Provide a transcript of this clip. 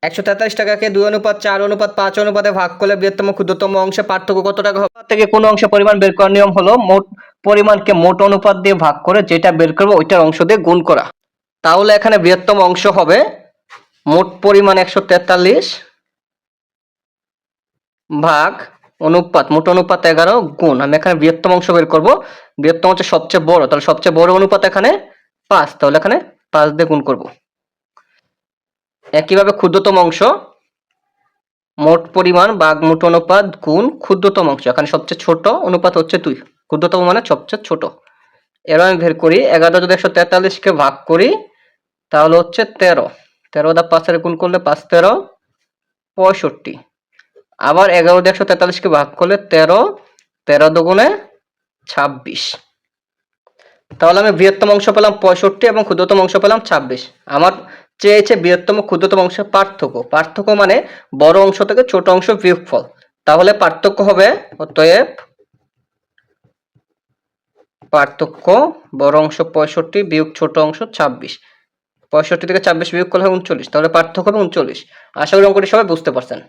143 টাকাকে 2:4:5 অনুপাতে ভাগ করলে বৃহত্তম ক্ষুদ্রতম অংশে পার্থক্য কত টাকা হবে? থেকে কোন অংশে পরিমাণ বের করার নিয়ম হলো মোট পরিমাণকে মোট অনুপাত দিয়ে ভাগ করে যেটা বের করবো ওইটার অংশ দিয়ে গুণ করা। তাহলে এখানে বৃহত্তম অংশ হবে মোট পরিমাণ 143 ভাগ অনুপাত, মোট অনুপাত 11 গুণ, আমি এখানে বৃহত্তম অংশ বের করব। বৃহত্তম হচ্ছে সবচেয়ে বড়, তাহলে সবচেয়ে বড় অনুপাত এখানে 5, তাহলে এখানে 5 দিয়ে গুণ করব। একইভাবে ক্ষুদ্রতম অংশ মোট পরিমাণ ভাগ মোট অনুপাত গুণ ক্ষুদ্রতম অংশ, এখানে সবচেয়ে ছোট অনুপাত হচ্ছে 2, ক্ষুদ্রতম মানে সবচেয়ে ছোট। এর আমি বের করি 11 যদি 143 কে ভাগ করি তাহলে হচ্ছে 13, 13 দা 5 এর গুণ করলে 5 13 65, আবার 11 দিয়ে 143 কে ভাগ করলে 13, 13 দুগুণে 26, তাহলে আমি বৃহত্তম অংশ পেলাম 65 এবং ক্ষুদ্রতম অংশ পেলাম 26। আমার চেয়েছে বৃহত্তম ক্ষুদ্রতম অংশের পার্থক্য, পার্থক্য মানে বড় অংশ থেকে ছোট অংশ বিয়োগফল, তাহলে পার্থক্য হবে, অতএব পার্থক্য বড় অংশ 65 বিয়োগ ছোট অংশ 26, 65 থেকে 26 বিয়োগ করলে হয় 39, তাহলে পার্থক্য হবে 39। আশা করি অঙ্কটি সবাই বুঝতে পারছেন।